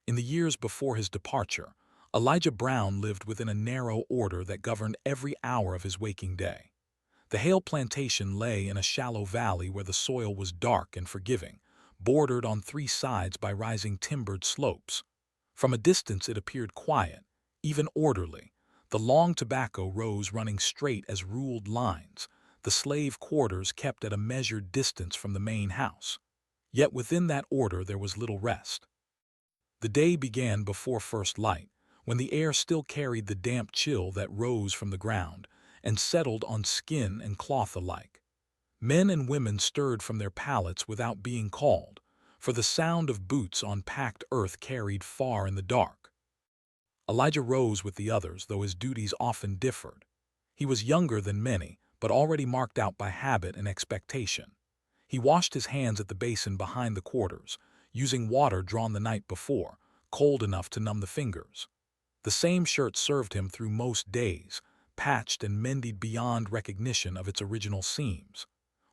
In the years before his departure, Elijah Brown lived within a narrow order that governed every hour of his waking day. The Hale plantation lay in a shallow valley where the soil was dark and forgiving, bordered on three sides by rising timbered slopes. From a distance it appeared quiet, even orderly. The long tobacco rows running straight as ruled lines, the slave quarters kept at a measured distance from the main house. Yet within that order there was little rest. The day began before first light, when the air still carried the damp chill that rose from the ground and settled on skin and cloth alike. Men and women stirred from their pallets without being called, for the sound of boots on packed earth carried far in the dark. Elijah rose with the others, though his duties often differed. He was younger than many, but already marked out by habit and expectation. He washed his hands at the basin behind the quarters, using water drawn the night before, cold enough to numb the fingers. The same shirt served him through most days, patched and mended beyond recognition of its original seams.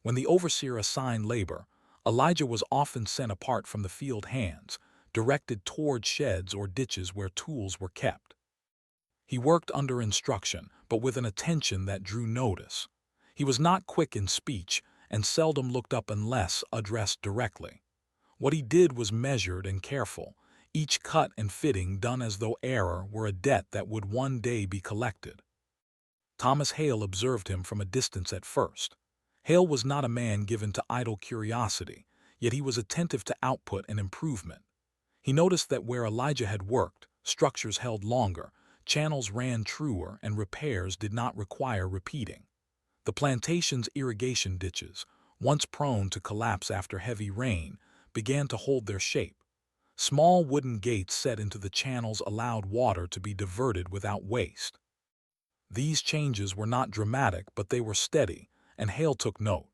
When the overseer assigned labor, Elijah was often sent apart from the field hands, directed toward sheds or ditches where tools were kept. He worked under instruction, but with an attention that drew notice. He was not quick in speech and seldom looked up unless addressed directly. What he did was measured and careful, each cut and fitting done as though error were a debt that would one day be collected. Thomas Hale observed him from a distance at first. Hale was not a man given to idle curiosity, yet he was attentive to output and improvement. He noticed that where Elijah had worked, structures held longer, channels ran truer, and repairs did not require repeating. The plantation's irrigation ditches, once prone to collapse after heavy rain, began to hold their shape. Small wooden gates set into the channels allowed water to be diverted without waste. These changes were not dramatic, but they were steady, and Hale took note.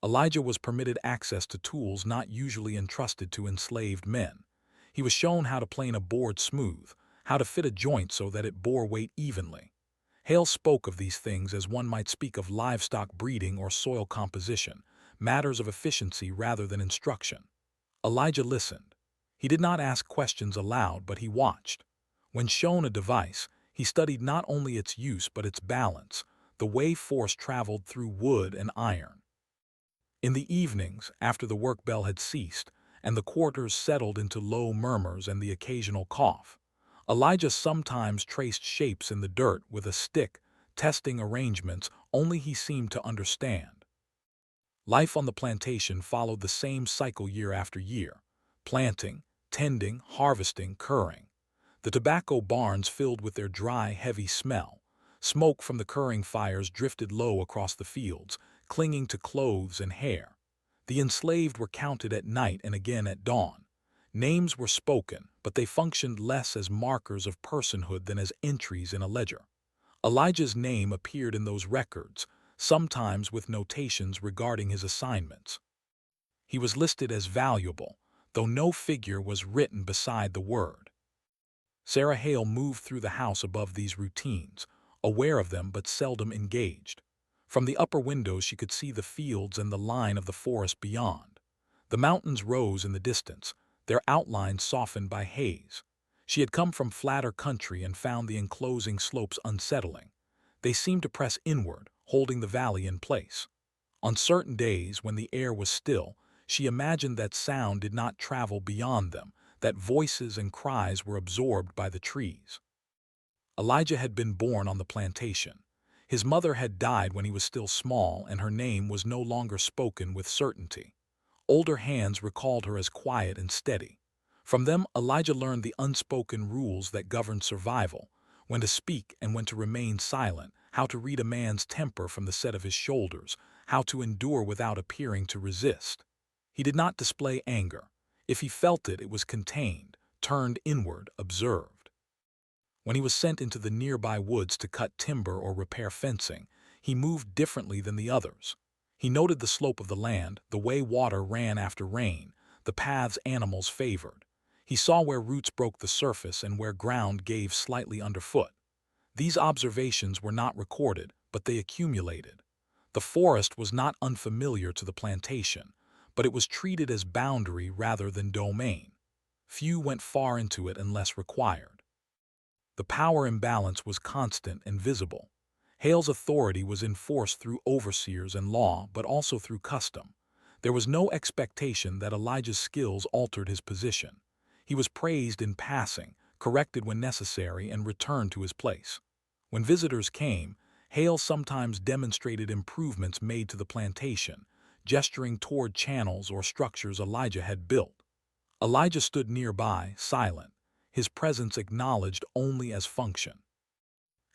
Elijah was permitted access to tools not usually entrusted to enslaved men. He was shown how to plane a board smooth, how to fit a joint so that it bore weight evenly. Hale spoke of these things as one might speak of livestock breeding or soil composition, matters of efficiency rather than instruction. Elijah listened. He did not ask questions aloud, but he watched. When shown a device, he studied not only its use but its balance, the way force traveled through wood and iron. In the evenings, after the work bell had ceased, and the quarters settled into low murmurs and the occasional cough, Elijah sometimes traced shapes in the dirt with a stick, testing arrangements only he seemed to understand. Life on the plantation followed the same cycle year after year: planting, tending, harvesting, curing. The tobacco barns filled with their dry, heavy smell. Smoke from the curing fires drifted low across the fields, clinging to clothes and hair. The enslaved were counted at night and again at dawn. Names were spoken, but they functioned less as markers of personhood than as entries in a ledger. Elijah's name appeared in those records, sometimes with notations regarding his assignments. He was listed as valuable, though no figure was written beside the word. Sarah Hale moved through the house above these routines, aware of them but seldom engaged. From the upper windows she could see the fields and the line of the forest beyond. The mountains rose in the distance, their outlines softened by haze. She had come from flatter country and found the enclosing slopes unsettling. They seemed to press inward, holding the valley in place. On certain days, when the air was still, she imagined that sound did not travel beyond them, that voices and cries were absorbed by the trees. Elijah had been born on the plantation. His mother had died when he was still small, and her name was no longer spoken with certainty. Older hands recalled her as quiet and steady. From them, Elijah learned the unspoken rules that governed survival: when to speak and when to remain silent, how to read a man's temper from the set of his shoulders, how to endure without appearing to resist. He did not display anger. If he felt it, it was contained, turned inward, observed. When he was sent into the nearby woods to cut timber or repair fencing, he moved differently than the others. He noted the slope of the land, the way water ran after rain, the paths animals favored. He saw where roots broke the surface and where ground gave slightly underfoot. These observations were not recorded, but they accumulated. The forest was not unfamiliar to the plantation, but it was treated as boundary rather than domain. Few went far into it unless required. The power imbalance was constant and visible. Hale's authority was enforced through overseers and law, but also through custom. There was no expectation that Elijah's skills altered his position. He was praised in passing, corrected when necessary, and returned to his place. When visitors came, Hale sometimes demonstrated improvements made to the plantation, gesturing toward channels or structures Elijah had built. Elijah stood nearby, silent, his presence acknowledged only as function.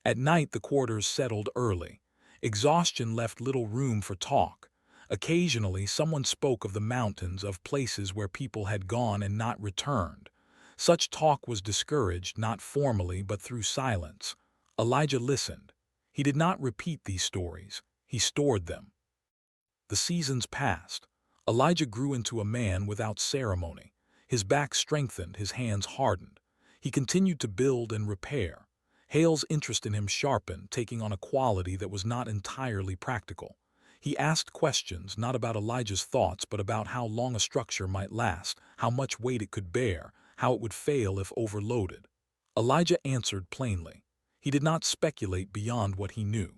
At night the quarters settled early. Exhaustion left little room for talk. Occasionally someone spoke of the mountains, of places where people had gone and not returned. Such talk was discouraged, not formally but through silence. Elijah listened. He did not repeat these stories. He stored them. The seasons passed. Elijah grew into a man without ceremony. His back strengthened, his hands hardened. He continued to build and repair. Hale's interest in him sharpened, taking on a quality that was not entirely practical. He asked questions not about Elijah's thoughts but about how long a structure might last, how much weight it could bear, how it would fail if overloaded. Elijah answered plainly. He did not speculate beyond what he knew.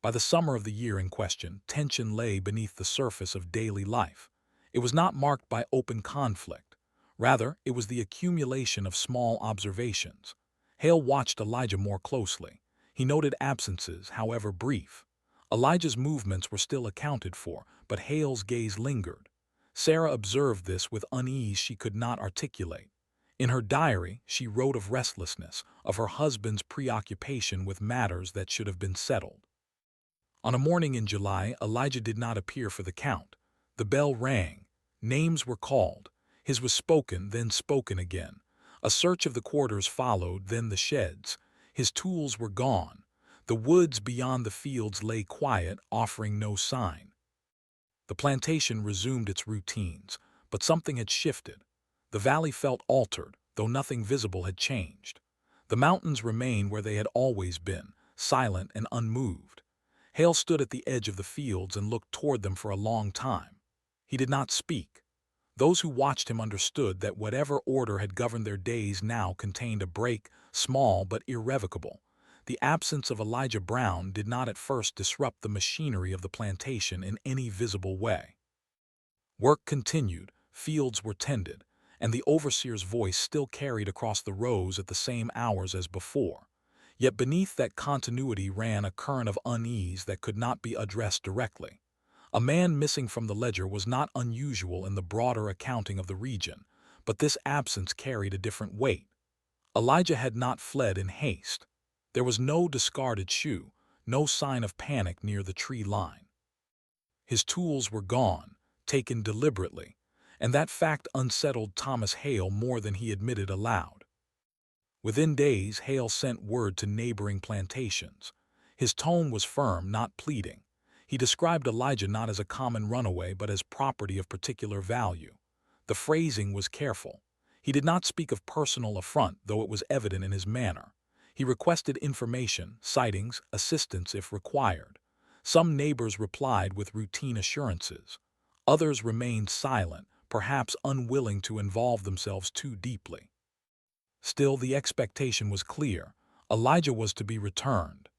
By the summer of the year in question, tension lay beneath the surface of daily life. It was not marked by open conflict. Rather, it was the accumulation of small observations. Hale watched Elijah more closely. He noted absences, however brief. Elijah's movements were still accounted for, but Hale's gaze lingered. Sarah observed this with unease she could not articulate. In her diary, she wrote of restlessness, of her husband's preoccupation with matters that should have been settled. On a morning in July, Elijah did not appear for the count. The bell rang. Names were called. His was spoken, then spoken again. A search of the quarters followed, then the sheds. His tools were gone. The woods beyond the fields lay quiet, offering no sign. The plantation resumed its routines, but something had shifted. The valley felt altered, though nothing visible had changed. The mountains remained where they had always been, silent and unmoved. Hale stood at the edge of the fields and looked toward them for a long time. He did not speak. Those who watched him understood that whatever order had governed their days now contained a break, small but irrevocable. The absence of Elijah Brown did not at first disrupt the machinery of the plantation in any visible way. Work continued, fields were tended, and the overseer's voice still carried across the rows at the same hours as before. Yet beneath that continuity ran a current of unease that could not be addressed directly. A man missing from the ledger was not unusual in the broader accounting of the region, but this absence carried a different weight. Elijah had not fled in haste. There was no discarded shoe, no sign of panic near the tree line. His tools were gone, taken deliberately, and that fact unsettled Thomas Hale more than he admitted aloud. Within days, Hale sent word to neighboring plantations. His tone was firm, not pleading. He described Elijah not as a common runaway but as property of particular value. The phrasing was careful. He did not speak of personal affront, though it was evident in his manner. He requested information, sightings, assistance if required. Some neighbors replied with routine assurances. Others remained silent, perhaps unwilling to involve themselves too deeply. Still, the expectation was clear. Elijah was to be returned.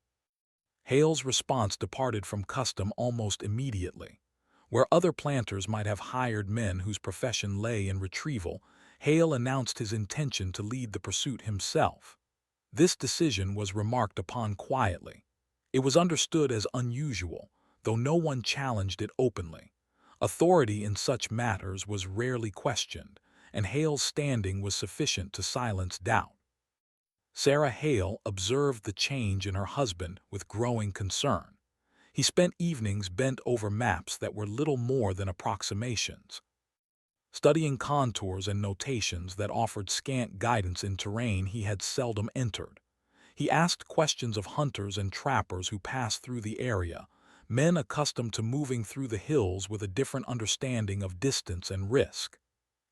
Hale's response departed from custom almost immediately. Where other planters might have hired men whose profession lay in retrieval, Hale announced his intention to lead the pursuit himself. This decision was remarked upon quietly. It was understood as unusual, though no one challenged it openly. Authority in such matters was rarely questioned, and Hale's standing was sufficient to silence doubt. Sarah Hale observed the change in her husband with growing concern. He spent evenings bent over maps that were little more than approximations, studying contours and notations that offered scant guidance in terrain he had seldom entered. He asked questions of hunters and trappers who passed through the area, men accustomed to moving through the hills with a different understanding of distance and risk.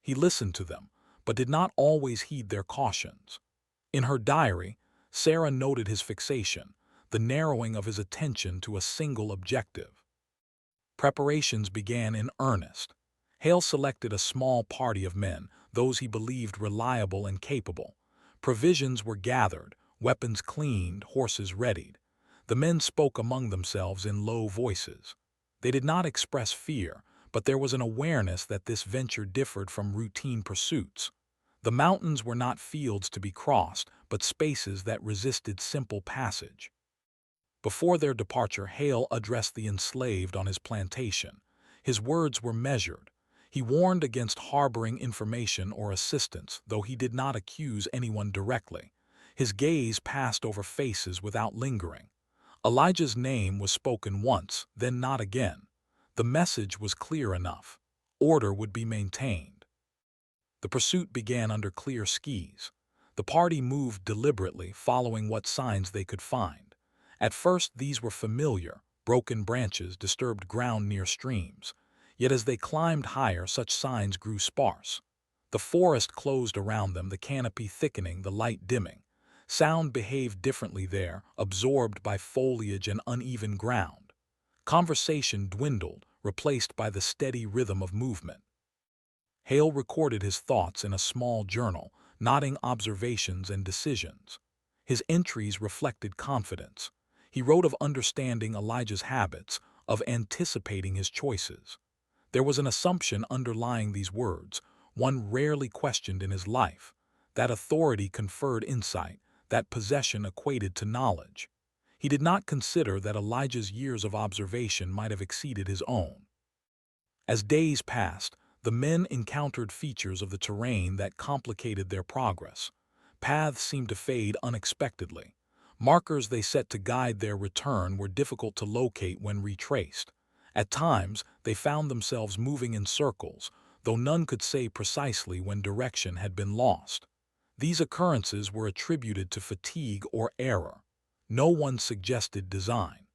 He listened to them, but did not always heed their cautions. In her diary, Sarah noted his fixation, the narrowing of his attention to a single objective. Preparations began in earnest. Hale selected a small party of men, those he believed reliable and capable. Provisions were gathered, weapons cleaned, horses readied. The men spoke among themselves in low voices. They did not express fear, but there was an awareness that this venture differed from routine pursuits. The mountains were not fields to be crossed, but spaces that resisted simple passage. Before their departure, Hale addressed the enslaved on his plantation. His words were measured. He warned against harboring information or assistance, though he did not accuse anyone directly. His gaze passed over faces without lingering. Elijah's name was spoken once, then not again. The message was clear enough. Order would be maintained. The pursuit began under clear skies. The party moved deliberately, following what signs they could find. At first, these were familiar: broken branches, disturbed ground near streams. Yet as they climbed higher, such signs grew sparse. The forest closed around them, the canopy thickening, the light dimming. Sound behaved differently there, absorbed by foliage and uneven ground. Conversation dwindled, replaced by the steady rhythm of movement. Hale recorded his thoughts in a small journal, noting observations and decisions. His entries reflected confidence. He wrote of understanding Elijah's habits, of anticipating his choices. There was an assumption underlying these words, one rarely questioned in his life. That authority conferred insight, that possession equated to knowledge. He did not consider that Elijah's years of observation might have exceeded his own. As days passed, the men encountered features of the terrain that complicated their progress. Paths seemed to fade unexpectedly. Markers they set to guide their return were difficult to locate when retraced. At times, they found themselves moving in circles, though none could say precisely when direction had been lost. These occurrences were attributed to fatigue or error. No one suggested design.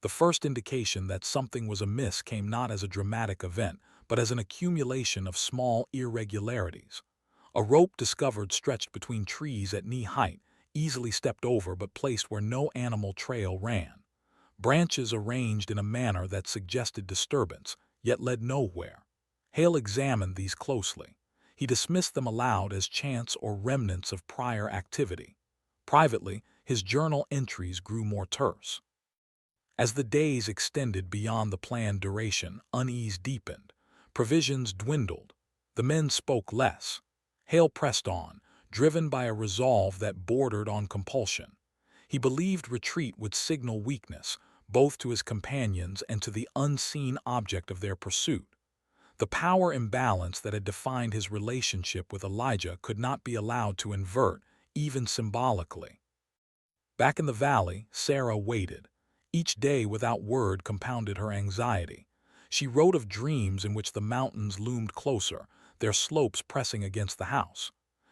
The first indication that something was amiss came not as a dramatic event, but as an accumulation of small irregularities. A rope discovered stretched between trees at knee height, easily stepped over but placed where no animal trail ran. Branches arranged in a manner that suggested disturbance, yet led nowhere. Hale examined these closely. He dismissed them aloud as chance or remnants of prior activity. Privately, his journal entries grew more terse. As the days extended beyond the planned duration, unease deepened. Provisions dwindled. The men spoke less. Hale pressed on, driven by a resolve that bordered on compulsion. He believed retreat would signal weakness, both to his companions and to the unseen object of their pursuit. The power imbalance that had defined his relationship with Elijah could not be allowed to invert, even symbolically. Back in the valley, Sarah waited. Each day without word compounded her anxiety. She wrote of dreams in which the mountains loomed closer, their slopes pressing against the house.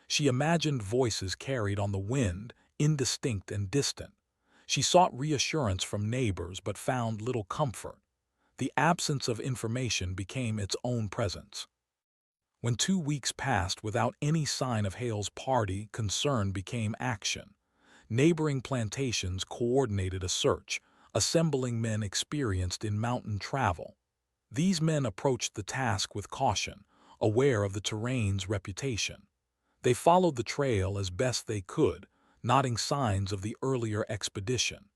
She imagined voices carried on the wind, indistinct and distant. She sought reassurance from neighbors but found little comfort. The absence of information became its own presence. When 2 weeks passed without any sign of Hale's party, concern became action. Neighboring plantations coordinated a search, assembling men experienced in mountain travel. These men approached the task with caution, aware of the terrain's reputation. They followed the trail as best they could, noting signs of the earlier expedition.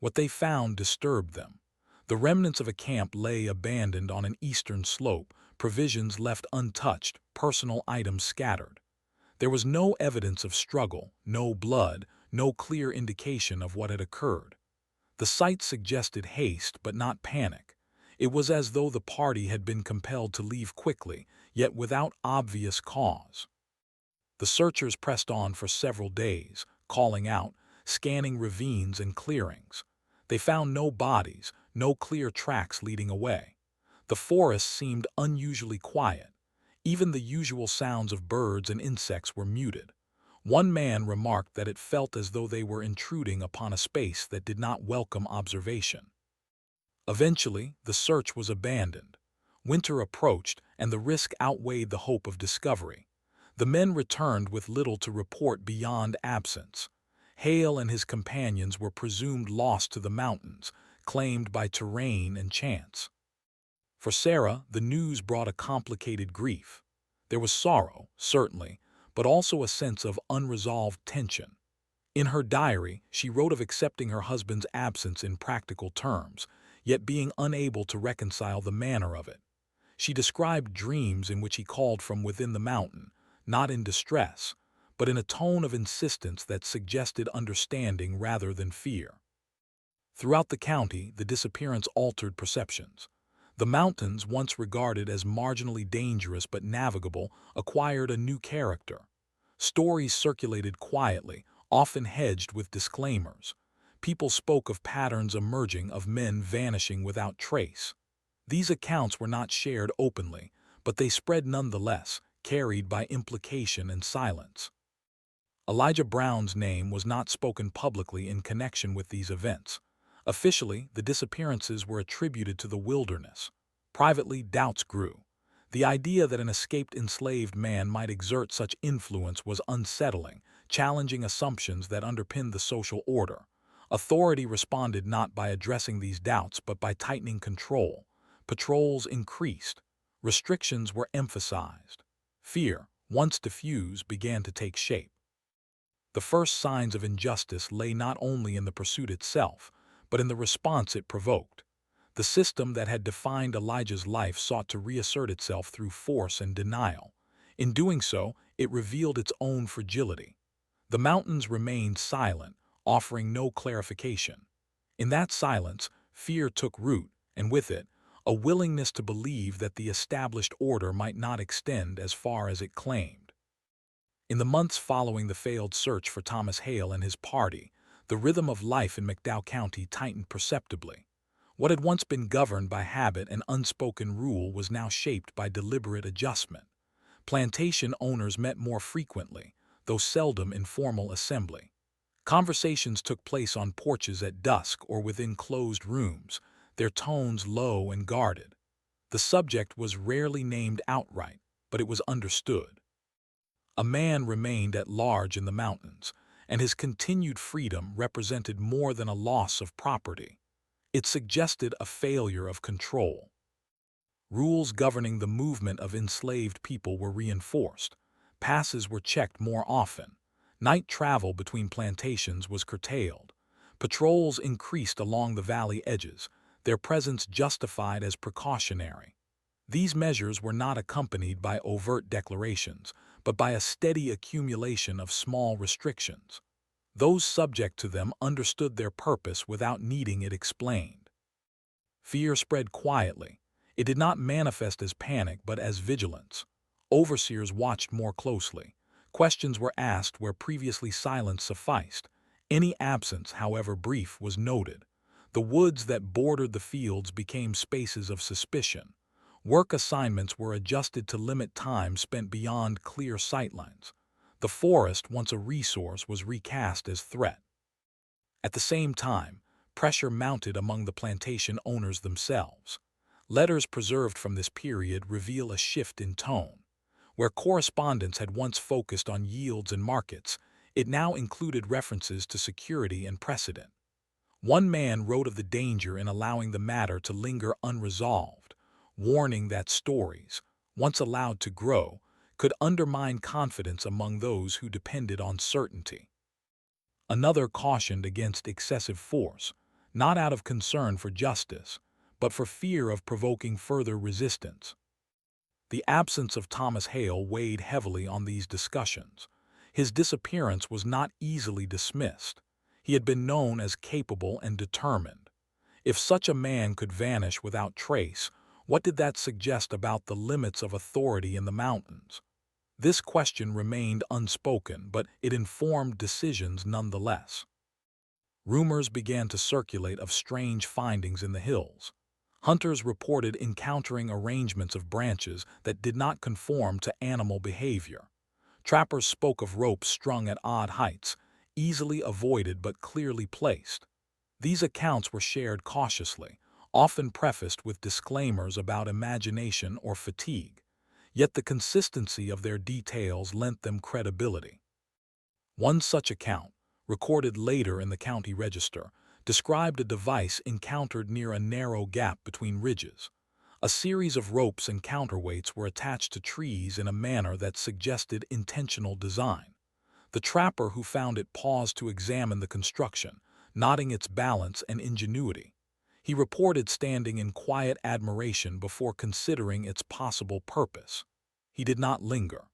What they found disturbed them. The remnants of a camp lay abandoned on an eastern slope, provisions left untouched, personal items scattered. There was no evidence of struggle, no blood, no clear indication of what had occurred. The sight suggested haste but not panic. It was as though the party had been compelled to leave quickly, yet without obvious cause. The searchers pressed on for several days, calling out, scanning ravines and clearings. They found no bodies, no clear tracks leading away. The forest seemed unusually quiet. Even the usual sounds of birds and insects were muted. One man remarked that it felt as though they were intruding upon a space that did not welcome observation. Eventually, the search was abandoned. Winter approached, and the risk outweighed the hope of discovery. The men returned with little to report beyond absence. Hale and his companions were presumed lost to the mountains, claimed by terrain and chance. For Sarah, the news brought a complicated grief. There was sorrow, certainly, but also a sense of unresolved tension. In her diary, she wrote of accepting her husband's absence in practical terms, yet being unable to reconcile the manner of it. She described dreams in which he called from within the mountain, not in distress, but in a tone of insistence that suggested understanding rather than fear. Throughout the county, the disappearance altered perceptions. The mountains, once regarded as marginally dangerous but navigable, acquired a new character. Stories circulated quietly, often hedged with disclaimers. People spoke of patterns emerging, of men vanishing without trace. These accounts were not shared openly, but they spread nonetheless, carried by implication and silence. Elijah Brown's name was not spoken publicly in connection with these events. Officially, the disappearances were attributed to the wilderness. Privately, doubts grew. The idea that an escaped enslaved man might exert such influence was unsettling, challenging assumptions that underpinned the social order. Authority responded not by addressing these doubts but by tightening control. Patrols increased. Restrictions were emphasized. Fear, once diffuse, began to take shape. The first signs of injustice lay not only in the pursuit itself, but in the response it provoked. The system that had defined Elijah's life sought to reassert itself through force and denial. In doing so, it revealed its own fragility. The mountains remained silent, offering no clarification. In that silence, fear took root, and with it, a willingness to believe that the established order might not extend as far as it claimed. In the months following the failed search for Thomas Hale and his party, the rhythm of life in McDowell County tightened perceptibly. What had once been governed by habit and unspoken rule was now shaped by deliberate adjustment. Plantation owners met more frequently, though seldom in formal assembly. Conversations took place on porches at dusk or within closed rooms, their tones low and guarded. The subject was rarely named outright, but it was understood. A man remained at large in the mountains, and his continued freedom represented more than a loss of property. It suggested a failure of control. Rules governing the movement of enslaved people were reinforced. Passes were checked more often. Night travel between plantations was curtailed. Patrols increased along the valley edges, their presence justified as precautionary. These measures were not accompanied by overt declarations, but by a steady accumulation of small restrictions. Those subject to them understood their purpose without needing it explained. Fear spread quietly. It did not manifest as panic but as vigilance. Overseers watched more closely. Questions were asked where previously silence sufficed. Any absence, however brief, was noted. The woods that bordered the fields became spaces of suspicion. Work assignments were adjusted to limit time spent beyond clear sightlines. The forest, once a resource, was recast as threat. At the same time, pressure mounted among the plantation owners themselves. Letters preserved from this period reveal a shift in tone. Where correspondence had once focused on yields and markets, it now included references to security and precedent. One man wrote of the danger in allowing the matter to linger unresolved, warning that stories, once allowed to grow, could undermine confidence among those who depended on certainty. Another cautioned against excessive force, not out of concern for justice, but for fear of provoking further resistance. The absence of Thomas Hale weighed heavily on these discussions. His disappearance was not easily dismissed. He had been known as capable and determined. If such a man could vanish without trace, what did that suggest about the limits of authority in the mountains? This question remained unspoken, but it informed decisions nonetheless. Rumors began to circulate of strange findings in the hills. Hunters reported encountering arrangements of branches that did not conform to animal behavior. Trappers spoke of ropes strung at odd heights, easily avoided but clearly placed. These accounts were shared cautiously, often prefaced with disclaimers about imagination or fatigue. Yet the consistency of their details lent them credibility. One such account, recorded later in the county register, described a device encountered near a narrow gap between ridges. A series of ropes and counterweights were attached to trees in a manner that suggested intentional design. The trapper who found it paused to examine the construction, noting its balance and ingenuity. He reported standing in quiet admiration before considering its possible purpose. He did not linger.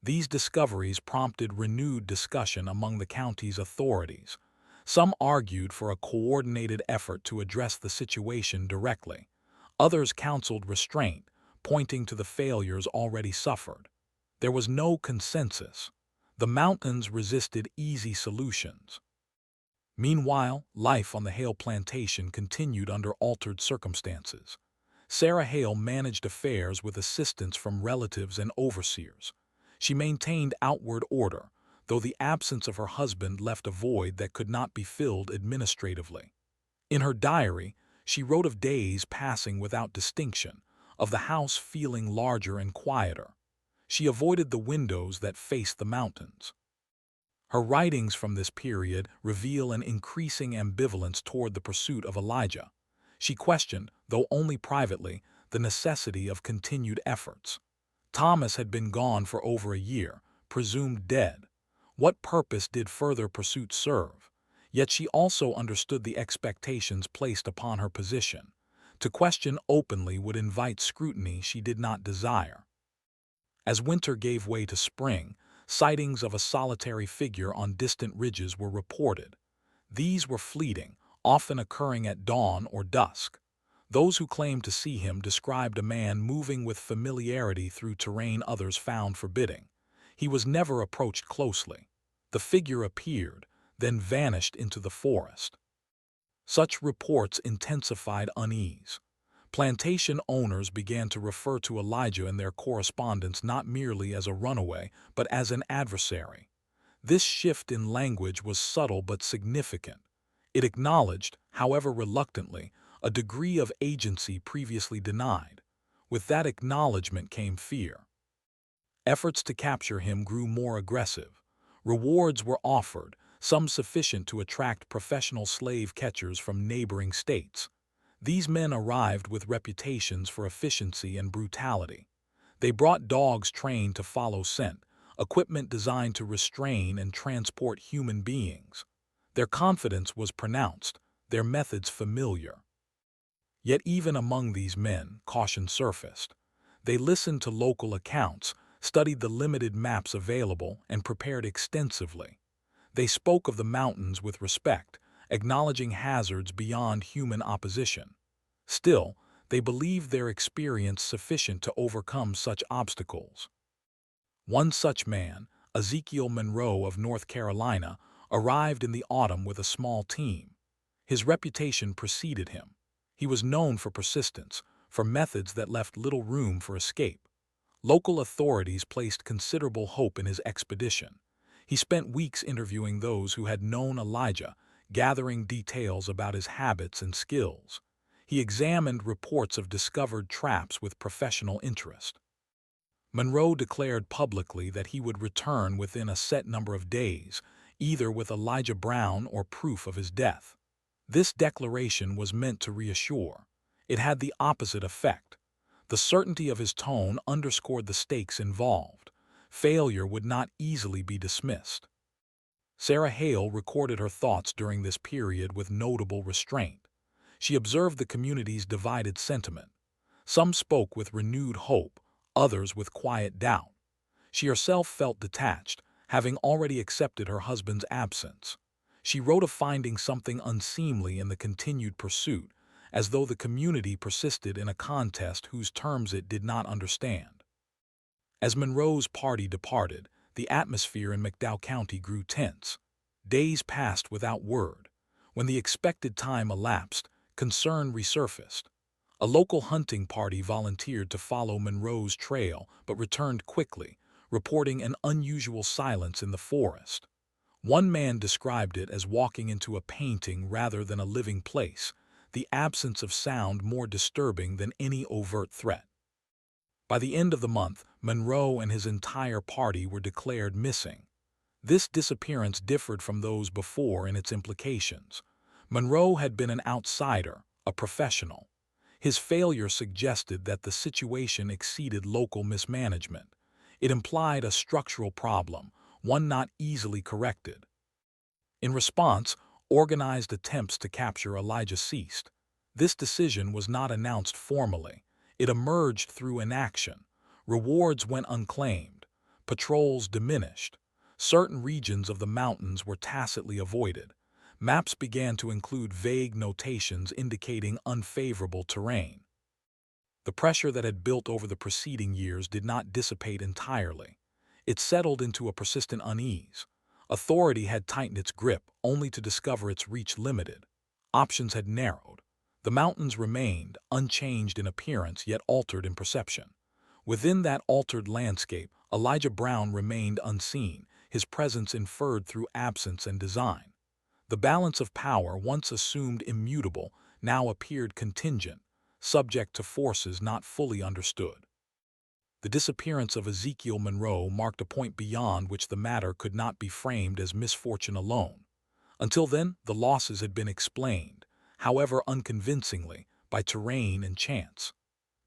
These discoveries prompted renewed discussion among the county's authorities. Some argued for a coordinated effort to address the situation directly. Others counseled restraint, pointing to the failures already suffered. There was no consensus. The mountains resisted easy solutions. Meanwhile, life on the Hale plantation continued under altered circumstances. Sarah Hale managed affairs with assistance from relatives and overseers. She maintained outward order, though the absence of her husband left a void that could not be filled administratively. In her diary, she wrote of days passing without distinction, of the house feeling larger and quieter. She avoided the windows that faced the mountains. Her writings from this period reveal an increasing ambivalence toward the pursuit of Elijah. She questioned, though only privately, the necessity of continued efforts. Thomas had been gone for over a year, presumed dead. What purpose did further pursuit serve? Yet she also understood the expectations placed upon her position. To question openly would invite scrutiny she did not desire. As winter gave way to spring, sightings of a solitary figure on distant ridges were reported. These were fleeting, often occurring at dawn or dusk. Those who claimed to see him described a man moving with familiarity through terrain others found forbidding. He was never approached closely. The figure appeared, then vanished into the forest. Such reports intensified unease. Plantation owners began to refer to Elijah in their correspondence not merely as a runaway, but as an adversary. This shift in language was subtle but significant. It acknowledged, however reluctantly, a degree of agency previously denied. With that acknowledgement came fear. Efforts to capture him grew more aggressive. Rewards were offered, some sufficient to attract professional slave catchers from neighboring states. These men arrived with reputations for efficiency and brutality. They brought dogs trained to follow scent, equipment designed to restrain and transport human beings. Their confidence was pronounced, their methods familiar. Yet even among these men, caution surfaced. They listened to local accounts, studied the limited maps available, and prepared extensively. They spoke of the mountains with respect, acknowledging hazards beyond human opposition. Still, they believed their experience sufficient to overcome such obstacles. One such man, Ezekiel Monroe of North Carolina, arrived in the autumn with a small team. His reputation preceded him. He was known for persistence, for methods that left little room for escape. Local authorities placed considerable hope in his expedition. He spent weeks interviewing those who had known Elijah, gathering details about his habits and skills. He examined reports of discovered traps with professional interest. Monroe declared publicly that he would return within a set number of days, either with Elijah Brown or proof of his death. This declaration was meant to reassure. It had the opposite effect. The certainty of his tone underscored the stakes involved. Failure would not easily be dismissed. Sarah Hale recorded her thoughts during this period with notable restraint. She observed the community's divided sentiment. Some spoke with renewed hope, others with quiet doubt. She herself felt detached, having already accepted her husband's absence. She wrote of finding something unseemly in the continued pursuit, as though the community persisted in a contest whose terms it did not understand. As Monroe's party departed, the atmosphere in McDowell County grew tense. Days passed without word. When the expected time elapsed, concern resurfaced. A local hunting party volunteered to follow Monroe's trail but returned quickly, reporting an unusual silence in the forest. One man described it as walking into a painting rather than a living place, the absence of sound more disturbing than any overt threat. By the end of the month, Monroe and his entire party were declared missing. This disappearance differed from those before in its implications. Monroe had been an outsider, a professional. His failure suggested that the situation exceeded local mismanagement. It implied a structural problem, one not easily corrected. In response, organized attempts to capture Elijah ceased. This decision was not announced formally. It emerged through inaction. Rewards went unclaimed. Patrols diminished. Certain regions of the mountains were tacitly avoided. Maps began to include vague notations indicating unfavorable terrain. The pressure that had built over the preceding years did not dissipate entirely. It settled into a persistent unease. Authority had tightened its grip, only to discover its reach limited. Options had narrowed. The mountains remained, unchanged in appearance yet altered in perception. Within that altered landscape, Elijah Brown remained unseen, his presence inferred through absence and design. The balance of power, once assumed immutable, now appeared contingent, subject to forces not fully understood. The disappearance of Ezekiel Monroe marked a point beyond which the matter could not be framed as misfortune alone. Until then, the losses had been explained, however unconvincingly, by terrain and chance.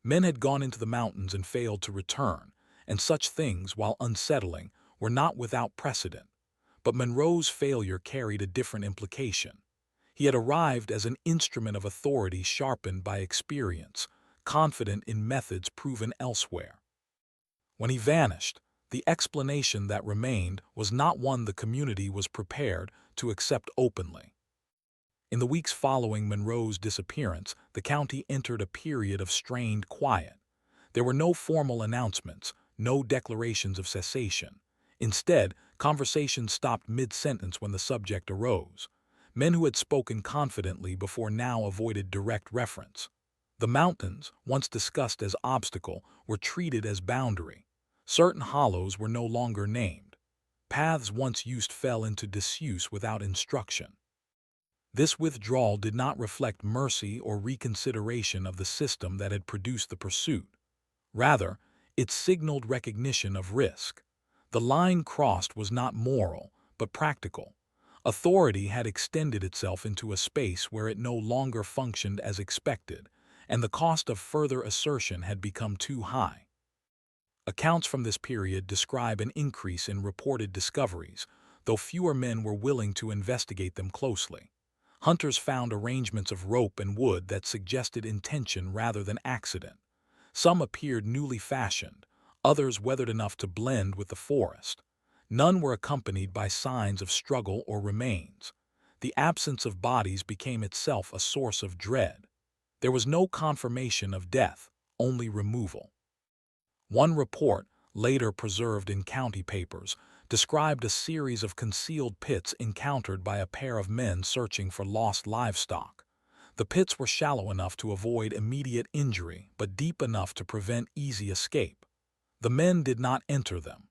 Men had gone into the mountains and failed to return, and such things, while unsettling, were not without precedent. But Monroe's failure carried a different implication. He had arrived as an instrument of authority sharpened by experience, confident in methods proven elsewhere. When he vanished, the explanation that remained was not one the community was prepared to accept openly. In the weeks following Monroe's disappearance, the county entered a period of strained quiet. There were no formal announcements, no declarations of cessation. Instead, conversations stopped mid-sentence when the subject arose. Men who had spoken confidently before now avoided direct reference. The mountains, once discussed as obstacle, were treated as boundary. Certain hollows were no longer named. Paths once used fell into disuse without instruction. This withdrawal did not reflect mercy or reconsideration of the system that had produced the pursuit. Rather, it signaled recognition of risk. The line crossed was not moral, but practical. Authority had extended itself into a space where it no longer functioned as expected, and the cost of further assertion had become too high. Accounts from this period describe an increase in reported discoveries, though fewer men were willing to investigate them closely. Hunters found arrangements of rope and wood that suggested intention rather than accident. Some appeared newly fashioned, others weathered enough to blend with the forest. None were accompanied by signs of struggle or remains. The absence of bodies became itself a source of dread. There was no confirmation of death, only removal. One report, later preserved in county papers, described a series of concealed pits encountered by a pair of men searching for lost livestock. The pits were shallow enough to avoid immediate injury, but deep enough to prevent easy escape. The men did not enter them.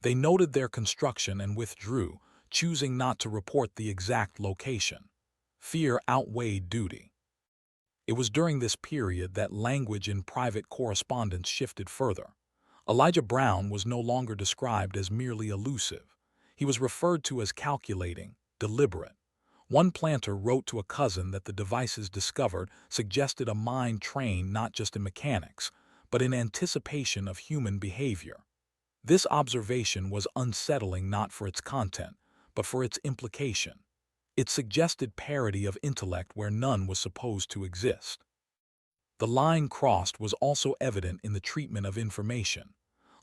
They noted their construction and withdrew, choosing not to report the exact location. Fear outweighed duty. It was during this period that language in private correspondence shifted further. Elijah Brown was no longer described as merely elusive. He was referred to as calculating, deliberate. One planter wrote to a cousin that the devices discovered suggested a mind trained not just in mechanics, but in anticipation of human behavior. This observation was unsettling not for its content, but for its implication. It suggested parity of intellect where none was supposed to exist. The line crossed was also evident in the treatment of information.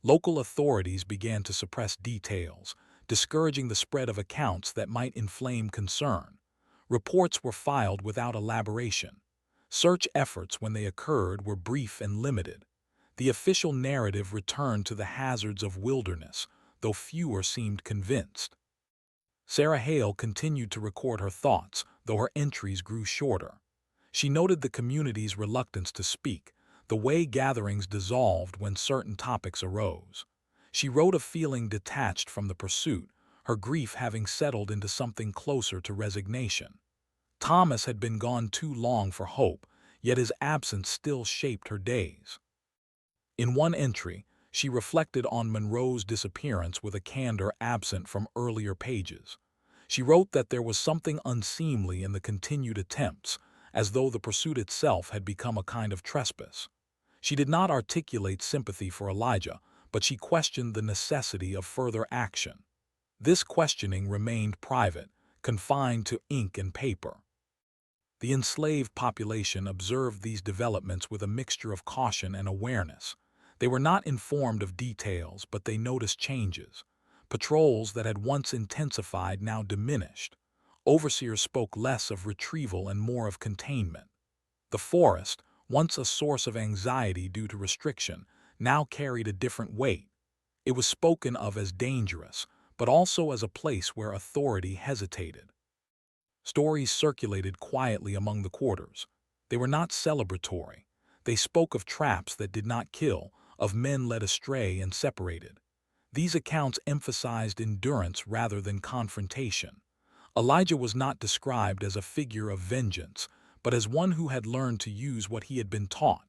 Local authorities began to suppress details, discouraging the spread of accounts that might inflame concern. Reports were filed without elaboration. Search efforts, when they occurred, were brief and limited. The official narrative returned to the hazards of wilderness, though fewer seemed convinced. Sarah Hale continued to record her thoughts, though her entries grew shorter. She noted the community's reluctance to speak, the way gatherings dissolved when certain topics arose. She wrote of feeling detached from the pursuit, her grief having settled into something closer to resignation. Thomas had been gone too long for hope, yet his absence still shaped her days. In one entry, she reflected on Monroe's disappearance with a candor absent from earlier pages. She wrote that there was something unseemly in the continued attempts, as though the pursuit itself had become a kind of trespass. She did not articulate sympathy for Elijah, but she questioned the necessity of further action. This questioning remained private, confined to ink and paper. The enslaved population observed these developments with a mixture of caution and awareness. They were not informed of details, but they noticed changes. Patrols that had once intensified now diminished. Overseers spoke less of retrieval and more of containment. The forest, once a source of anxiety due to restriction, now carried a different weight. It was spoken of as dangerous, but also as a place where authority hesitated. Stories circulated quietly among the quarters. They were not celebratory. They spoke of traps that did not kill, of men led astray and separated. These accounts emphasized endurance rather than confrontation. Elijah was not described as a figure of vengeance, but as one who had learned to use what he had been taught.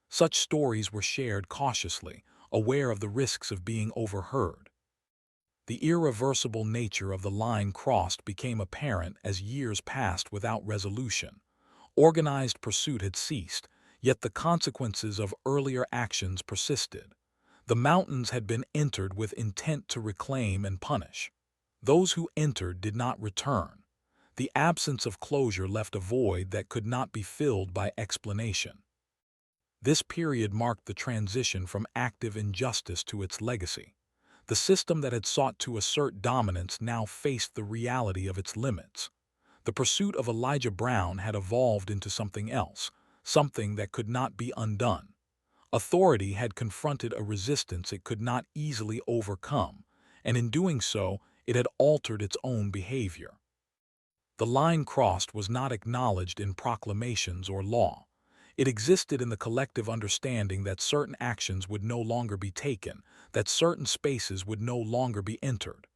Such stories were shared cautiously, aware of the risks of being overheard. The irreversible nature of the line crossed became apparent as years passed without resolution. Organized pursuit had ceased, yet the consequences of earlier actions persisted. The mountains had been entered with intent to reclaim and punish. Those who entered did not return. The absence of closure left a void that could not be filled by explanation. This period marked the transition from active injustice to its legacy. The system that had sought to assert dominance now faced the reality of its limits. The pursuit of Elijah Brown had evolved into something else, something that could not be undone. Authority had confronted a resistance it could not easily overcome, and in doing so, it had altered its own behavior. The line crossed was not acknowledged in proclamations or law. It existed in the collective understanding that certain actions would no longer be taken, that certain spaces would no longer be entered.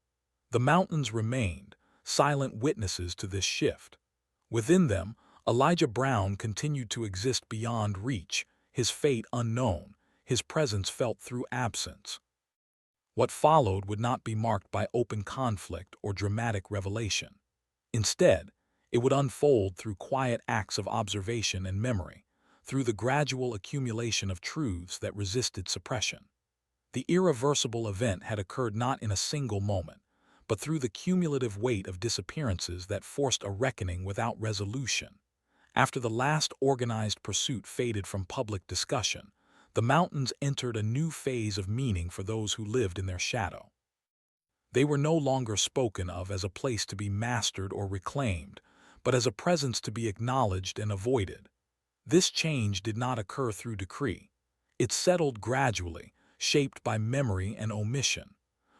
The mountains remained, silent witnesses to this shift. Within them, Elijah Brown continued to exist beyond reach, his fate unknown, his presence felt through absence. What followed would not be marked by open conflict or dramatic revelation. Instead, it would unfold through quiet acts of observation and memory, through the gradual accumulation of truths that resisted suppression. The irreversible event had occurred not in a single moment, but through the cumulative weight of disappearances that forced a reckoning without resolution. After the last organized pursuit faded from public discussion, the mountains entered a new phase of meaning for those who lived in their shadow. They were no longer spoken of as a place to be mastered or reclaimed, but as a presence to be acknowledged and avoided. This change did not occur through decree. It settled gradually, shaped by memory and omission.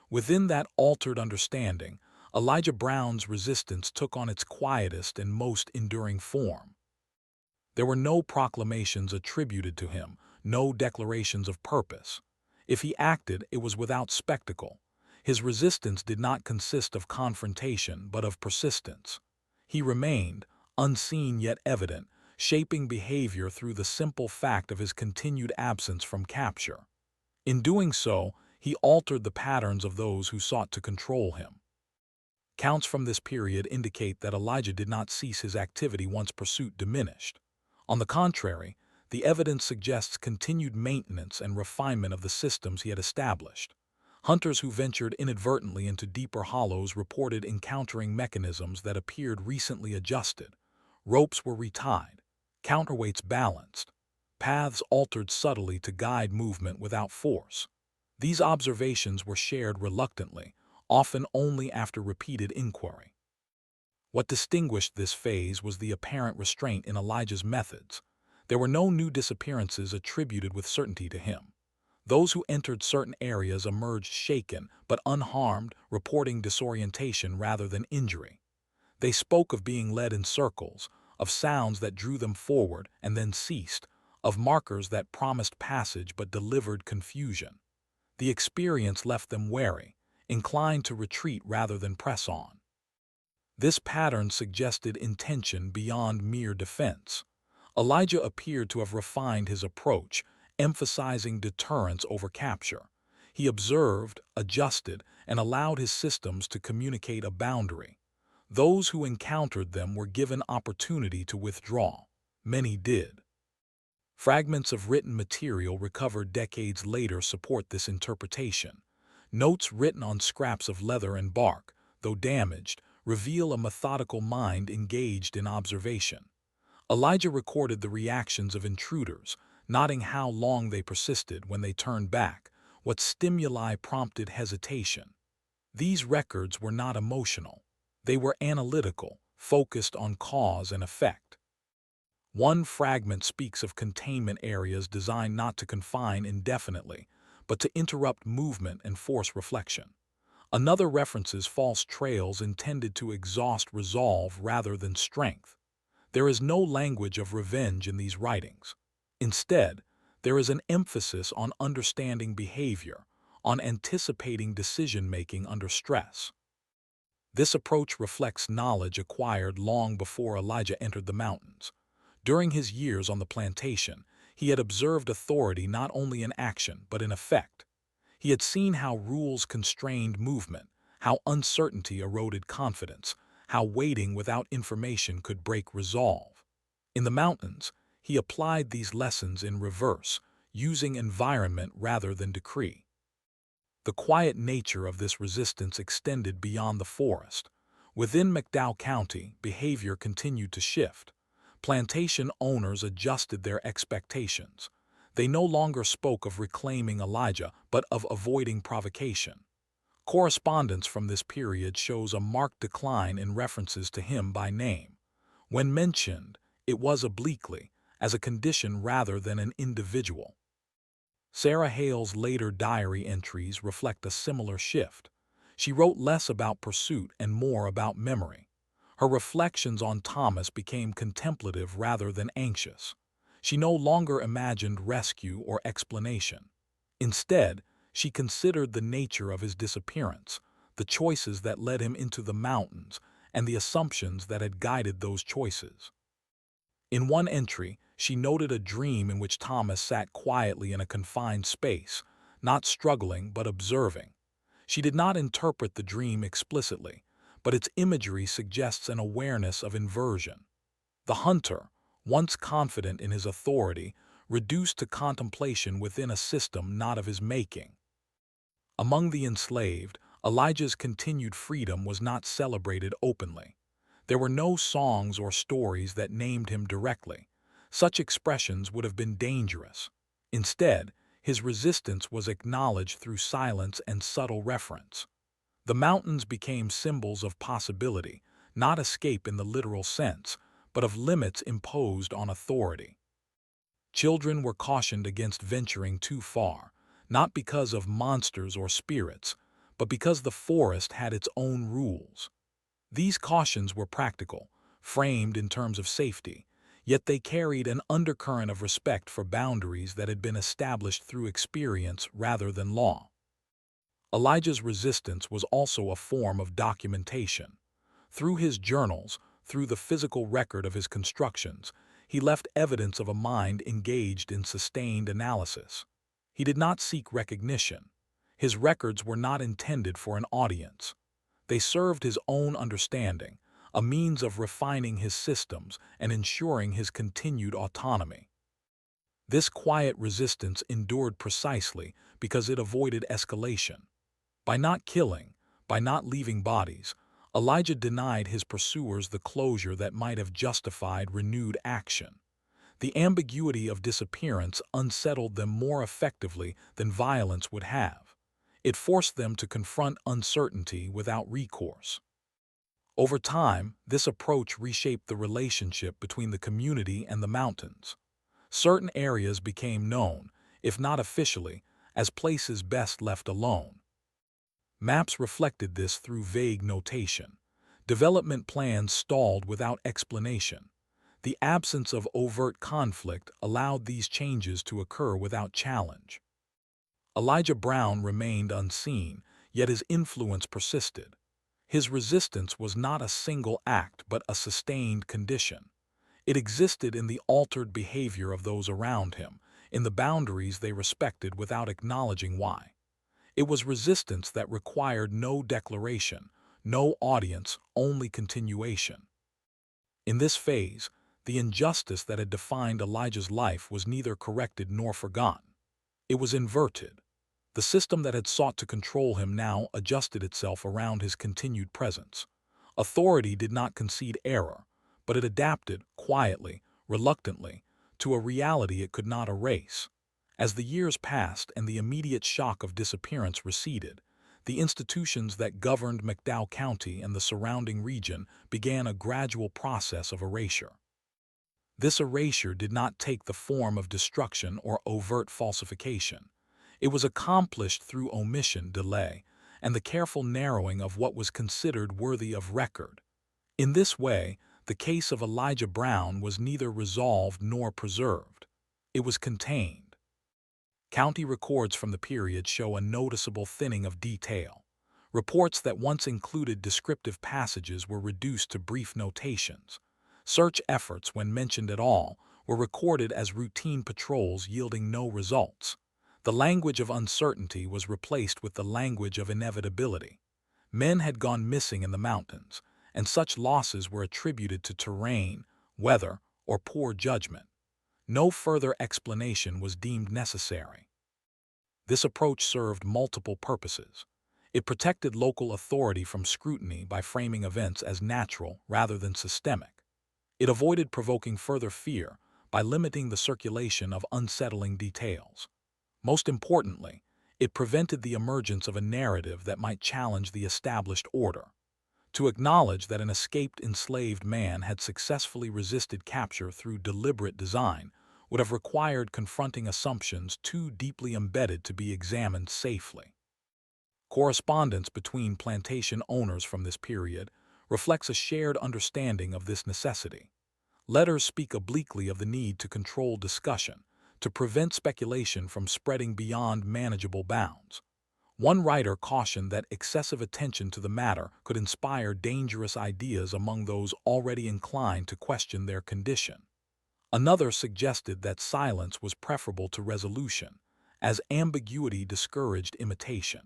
Within that altered understanding, Elijah Brown's resistance took on its quietest and most enduring form. There were no proclamations attributed to him, no declarations of purpose. If he acted, it was without spectacle. His resistance did not consist of confrontation, but of persistence. He remained, unseen yet evident, shaping behavior through the simple fact of his continued absence from capture. In doing so, he altered the patterns of those who sought to control him. Counts from this period indicate that Elijah did not cease his activity once pursuit diminished. On the contrary, the evidence suggests continued maintenance and refinement of the systems he had established. Hunters who ventured inadvertently into deeper hollows reported encountering mechanisms that appeared recently adjusted. Ropes were retied, counterweights balanced, paths altered subtly to guide movement without force. These observations were shared reluctantly, often only after repeated inquiry. What distinguished this phase was the apparent restraint in Elijah's methods. There were no new disappearances attributed with certainty to him. Those who entered certain areas emerged shaken but unharmed, reporting disorientation rather than injury. They spoke of being led in circles, of sounds that drew them forward and then ceased, of markers that promised passage but delivered confusion. The experience left them wary, inclined to retreat rather than press on. This pattern suggested intention beyond mere defense. Elijah appeared to have refined his approach, emphasizing deterrence over capture. He observed, adjusted, and allowed his systems to communicate a boundary. Those who encountered them were given opportunity to withdraw. Many did. Fragments of written material recovered decades later support this interpretation. Notes written on scraps of leather and bark, though damaged, reveal a methodical mind engaged in observation. Elijah recorded the reactions of intruders, noting how long they persisted when they turned back, what stimuli prompted hesitation. These records were not emotional. They were analytical, focused on cause and effect. One fragment speaks of containment areas designed not to confine indefinitely, but to interrupt movement and force reflection. Another references false trails intended to exhaust resolve rather than strength. There is no language of revenge in these writings. Instead, there is an emphasis on understanding behavior, on anticipating decision-making under stress. This approach reflects knowledge acquired long before Elijah entered the mountains. During his years on the plantation, he had observed authority not only in action but in effect. He had seen how rules constrained movement, how uncertainty eroded confidence, how waiting without information could break resolve. In the mountains, he applied these lessons in reverse, using environment rather than decree. The quiet nature of this resistance extended beyond the forest. Within McDowell County, behavior continued to shift. Plantation owners adjusted their expectations. They no longer spoke of reclaiming Elijah, but of avoiding provocation. Correspondence from this period shows a marked decline in references to him by name. When mentioned, it was obliquely, as a condition rather than an individual. Sarah Hale's later diary entries reflect a similar shift. She wrote less about pursuit and more about memory. Her reflections on Thomas became contemplative rather than anxious. She no longer imagined rescue or explanation. Instead, she considered the nature of his disappearance, the choices that led him into the mountains, and the assumptions that had guided those choices. In one entry, she noted a dream in which Thomas sat quietly in a confined space, not struggling but observing. She did not interpret the dream explicitly, but its imagery suggests an awareness of inversion. The hunter, once confident in his authority, reduced to contemplation within a system not of his making. Among the enslaved, Elijah's continued freedom was not celebrated openly. There were no songs or stories that named him directly. Such expressions would have been dangerous. Instead, his resistance was acknowledged through silence and subtle reference. The mountains became symbols of possibility, not escape in the literal sense, but of limits imposed on authority. Children were cautioned against venturing too far, not because of monsters or spirits, but because the forest had its own rules. These cautions were practical, framed in terms of safety, yet they carried an undercurrent of respect for boundaries that had been established through experience rather than law. Elijah's resistance was also a form of documentation. Through his journals, through the physical record of his constructions, he left evidence of a mind engaged in sustained analysis. He did not seek recognition. His records were not intended for an audience. They served his own understanding, a means of refining his systems and ensuring his continued autonomy. This quiet resistance endured precisely because it avoided escalation. By not killing, by not leaving bodies, Elijah denied his pursuers the closure that might have justified renewed action. The ambiguity of disappearance unsettled them more effectively than violence would have. It forced them to confront uncertainty without recourse. Over time, this approach reshaped the relationship between the community and the mountains. Certain areas became known, if not officially, as places best left alone. Maps reflected this through vague notation. Development plans stalled without explanation. The absence of overt conflict allowed these changes to occur without challenge. Elijah Brown remained unseen, yet his influence persisted. His resistance was not a single act but a sustained condition. It existed in the altered behavior of those around him, in the boundaries they respected without acknowledging why. It was resistance that required no declaration, no audience, only continuation. In this phase, the injustice that had defined Elijah's life was neither corrected nor forgotten. It was inverted. The system that had sought to control him now adjusted itself around his continued presence. Authority did not concede error, but it adapted, quietly, reluctantly, to a reality it could not erase. As the years passed and the immediate shock of disappearance receded, the institutions that governed McDowell County and the surrounding region began a gradual process of erasure. This erasure did not take the form of destruction or overt falsification. It was accomplished through omission, delay, and the careful narrowing of what was considered worthy of record. In this way, the case of Elijah Brown was neither resolved nor preserved. It was contained. County records from the period show a noticeable thinning of detail. Reports that once included descriptive passages were reduced to brief notations. Search efforts, when mentioned at all, were recorded as routine patrols yielding no results. The language of uncertainty was replaced with the language of inevitability. Men had gone missing in the mountains, and such losses were attributed to terrain, weather, or poor judgment. No further explanation was deemed necessary. This approach served multiple purposes. It protected local authority from scrutiny by framing events as natural rather than systemic. It avoided provoking further fear by limiting the circulation of unsettling details. Most importantly, it prevented the emergence of a narrative that might challenge the established order. To acknowledge that an escaped enslaved man had successfully resisted capture through deliberate design would have required confronting assumptions too deeply embedded to be examined safely. Correspondence between plantation owners from this period reflects a shared understanding of this necessity. Letters speak obliquely of the need to control discussion, to prevent speculation from spreading beyond manageable bounds. One writer cautioned that excessive attention to the matter could inspire dangerous ideas among those already inclined to question their condition. Another suggested that silence was preferable to resolution, as ambiguity discouraged imitation.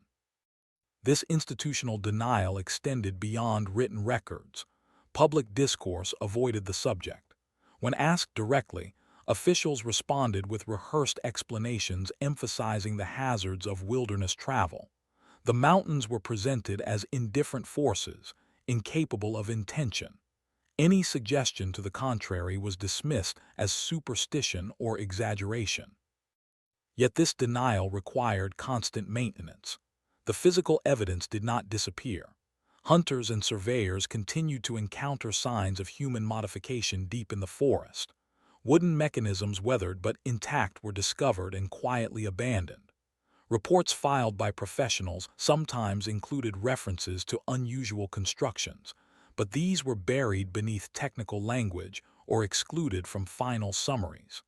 This institutional denial extended beyond written records. Public discourse avoided the subject. When asked directly, officials responded with rehearsed explanations emphasizing the hazards of wilderness travel. The mountains were presented as indifferent forces, incapable of intention. Any suggestion to the contrary was dismissed as superstition or exaggeration. Yet this denial required constant maintenance. The physical evidence did not disappear. Hunters and surveyors continued to encounter signs of human modification deep in the forest. Wooden mechanisms weathered but intact were discovered and quietly abandoned. Reports filed by professionals sometimes included references to unusual constructions, but these were buried beneath technical language or excluded from final summaries.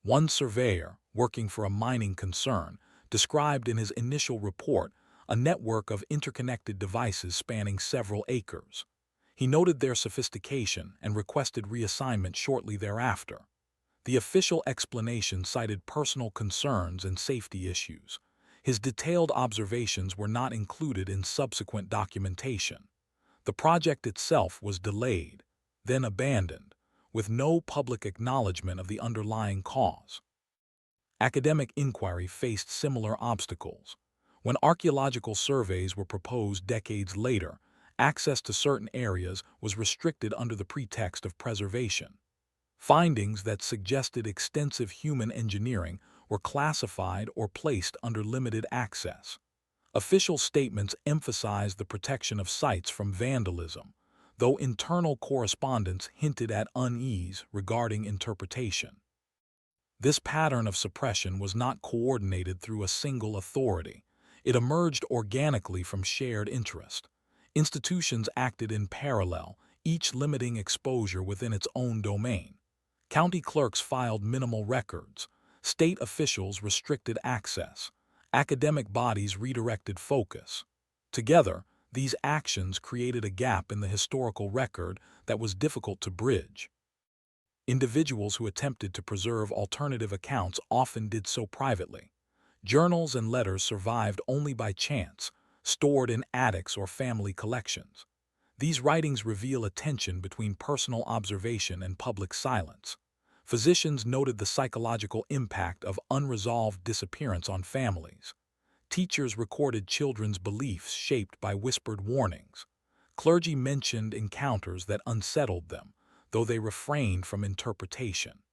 One surveyor, working for a mining concern, described in his initial report a network of interconnected devices spanning several acres. He noted their sophistication and requested reassignment shortly thereafter. The official explanation cited personal concerns and safety issues. His detailed observations were not included in subsequent documentation. The project itself was delayed, then abandoned, with no public acknowledgement of the underlying cause. Academic inquiry faced similar obstacles. When archaeological surveys were proposed decades later, access to certain areas was restricted under the pretext of preservation. Findings that suggested extensive human engineering were classified or placed under limited access. Official statements emphasized the protection of sites from vandalism, though internal correspondence hinted at unease regarding interpretation. This pattern of suppression was not coordinated through a single authority. It emerged organically from shared interest. Institutions acted in parallel, each limiting exposure within its own domain. County clerks filed minimal records. State officials restricted access. Academic bodies redirected focus. Together, these actions created a gap in the historical record that was difficult to bridge. Individuals who attempted to preserve alternative accounts often did so privately. Journals and letters survived only by chance, stored in attics or family collections. These writings reveal a tension between personal observation and public silence. Physicians noted the psychological impact of unresolved disappearance on families. Teachers recorded children's beliefs shaped by whispered warnings. Clergy mentioned encounters that unsettled them, though they refrained from interpretation.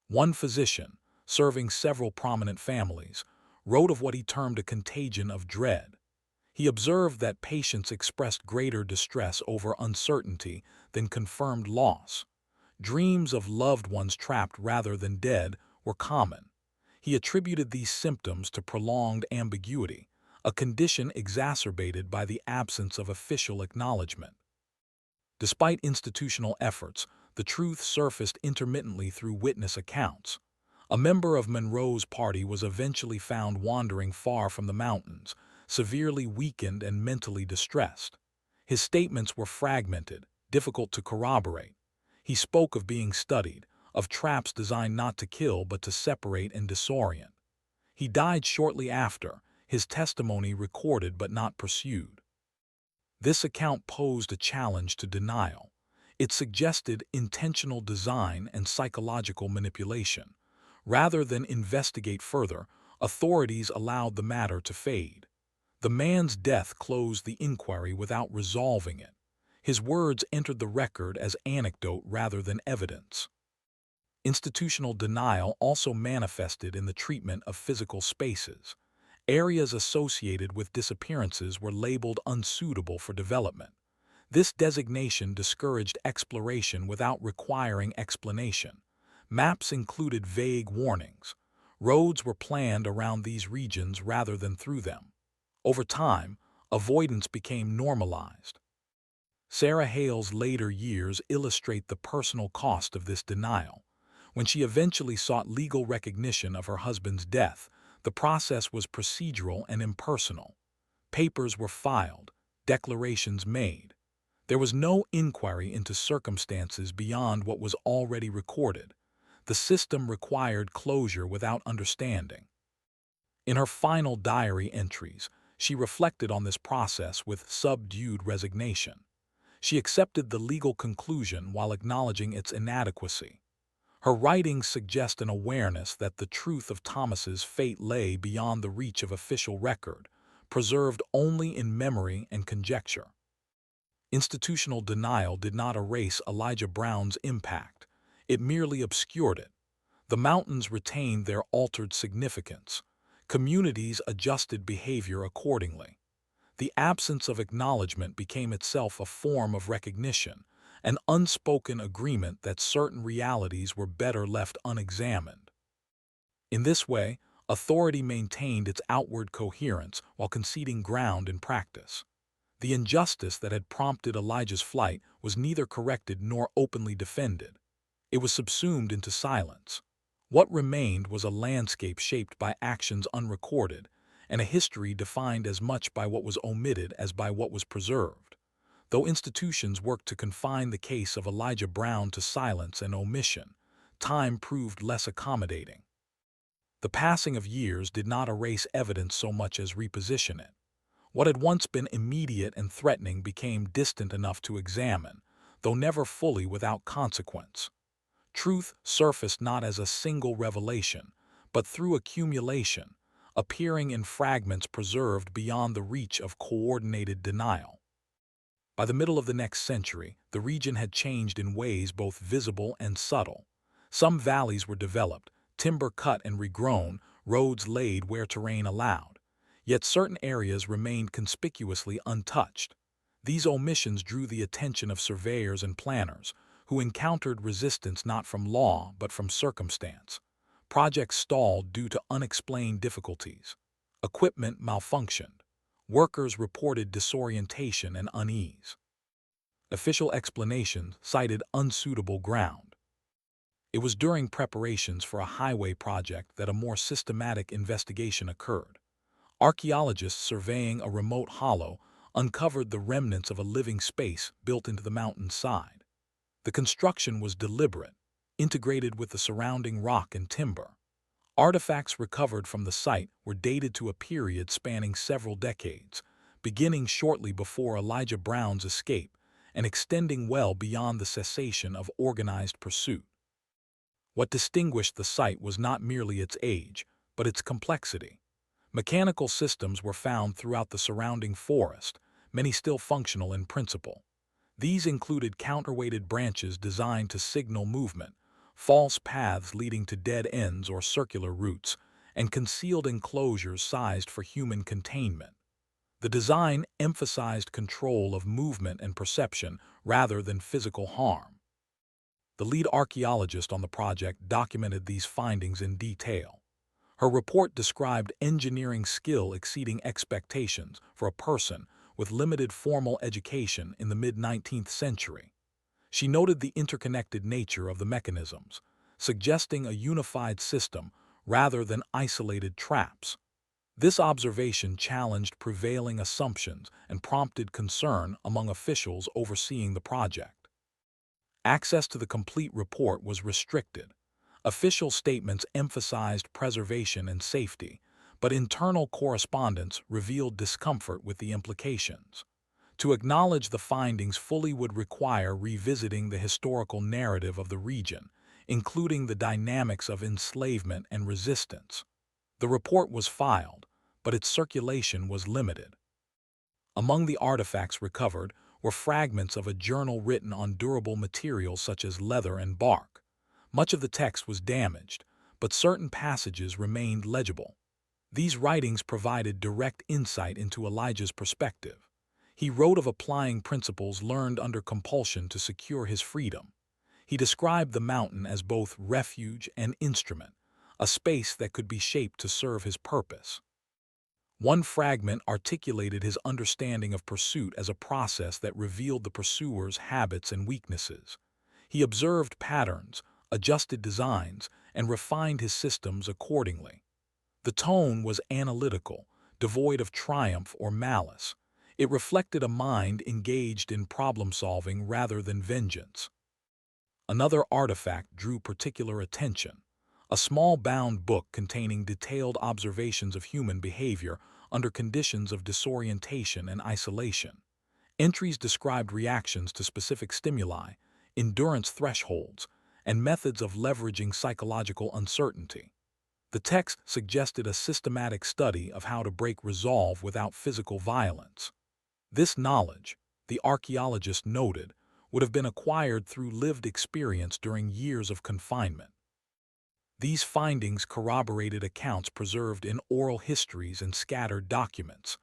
One physician, serving several prominent families, wrote of what he termed a contagion of dread. He observed that patients expressed greater distress over uncertainty than confirmed loss. Dreams of loved ones trapped rather than dead were common. He attributed these symptoms to prolonged ambiguity, a condition exacerbated by the absence of official acknowledgement. Despite institutional efforts, the truth surfaced intermittently through witness accounts. A member of Monroe's party was eventually found wandering far from the mountains, severely weakened and mentally distressed. His statements were fragmented, difficult to corroborate. He spoke of being studied, of traps designed not to kill but to separate and disorient. He died shortly after, his testimony recorded but not pursued. This account posed a challenge to denial. It suggested intentional design and psychological manipulation. Rather than investigate further, authorities allowed the matter to fade. The man's death closed the inquiry without resolving it. His words entered the record as anecdote rather than evidence. Institutional denial also manifested in the treatment of physical spaces. Areas associated with disappearances were labeled unsuitable for development. This designation discouraged exploration without requiring explanation. Maps included vague warnings. Roads were planned around these regions rather than through them. Over time, avoidance became normalized. Sarah Hale's later years illustrate the personal cost of this denial. When she eventually sought legal recognition of her husband's death, the process was procedural and impersonal. Papers were filed, declarations made. There was no inquiry into circumstances beyond what was already recorded. The system required closure without understanding. In her final diary entries, she reflected on this process with subdued resignation. She accepted the legal conclusion while acknowledging its inadequacy. Her writings suggest an awareness that the truth of Thomas's fate lay beyond the reach of official record, preserved only in memory and conjecture. Institutional denial did not erase Elijah Brown's impact. It merely obscured it. The mountains retained their altered significance. Communities adjusted behavior accordingly. The absence of acknowledgement became itself a form of recognition, an unspoken agreement that certain realities were better left unexamined. In this way, authority maintained its outward coherence while conceding ground in practice. The injustice that had prompted Elijah's flight was neither corrected nor openly defended. It was subsumed into silence. What remained was a landscape shaped by actions unrecorded, and a history defined as much by what was omitted as by what was preserved. Though institutions worked to confine the case of Elijah Brown to silence and omission, time proved less accommodating. The passing of years did not erase evidence so much as reposition it. What had once been immediate and threatening became distant enough to examine, though never fully without consequence. Truth surfaced not as a single revelation, but through accumulation, appearing in fragments preserved beyond the reach of coordinated denial. By the middle of the next century, the region had changed in ways both visible and subtle. Some valleys were developed, timber cut and regrown, roads laid where terrain allowed. Yet certain areas remained conspicuously untouched. These omissions drew the attention of surveyors and planners, who encountered resistance not from law but from circumstance. Projects stalled due to unexplained difficulties. Equipment malfunctioned. Workers reported disorientation and unease. Official explanations cited unsuitable ground. It was during preparations for a highway project that a more systematic investigation occurred. Archaeologists surveying a remote hollow uncovered the remnants of a living space built into the mountain's side. The construction was deliberate, integrated with the surrounding rock and timber. Artifacts recovered from the site were dated to a period spanning several decades, beginning shortly before Elijah Brown's escape and extending well beyond the cessation of organized pursuit. What distinguished the site was not merely its age, but its complexity. Mechanical systems were found throughout the surrounding forest, many still functional in principle. These included counterweighted branches designed to signal movement, false paths leading to dead ends or circular routes, and concealed enclosures sized for human containment. The design emphasized control of movement and perception rather than physical harm. The lead archaeologist on the project documented these findings in detail. Her report described engineering skill exceeding expectations for a person with limited formal education in the mid-19th century. She noted the interconnected nature of the mechanisms, suggesting a unified system rather than isolated traps. This observation challenged prevailing assumptions and prompted concern among officials overseeing the project. Access to the complete report was restricted. Official statements emphasized preservation and safety, but internal correspondence revealed discomfort with the implications. To acknowledge the findings fully would require revisiting the historical narrative of the region, including the dynamics of enslavement and resistance. The report was filed, but its circulation was limited. Among the artifacts recovered were fragments of a journal written on durable materials such as leather and bark. Much of the text was damaged, but certain passages remained legible. These writings provided direct insight into Elijah's perspective. He wrote of applying principles learned under compulsion to secure his freedom. He described the mountain as both refuge and instrument, a space that could be shaped to serve his purpose. One fragment articulated his understanding of pursuit as a process that revealed the pursuer's habits and weaknesses. He observed patterns, adjusted designs, and refined his systems accordingly. The tone was analytical, devoid of triumph or malice. It reflected a mind engaged in problem-solving rather than vengeance. Another artifact drew particular attention: a small bound book containing detailed observations of human behavior under conditions of disorientation and isolation. Entries described reactions to specific stimuli, endurance thresholds, and methods of leveraging psychological uncertainty. The text suggested a systematic study of how to break resolve without physical violence. This knowledge, the archaeologist noted, would have been acquired through lived experience during years of confinement. These findings corroborated accounts preserved in oral histories and scattered documents.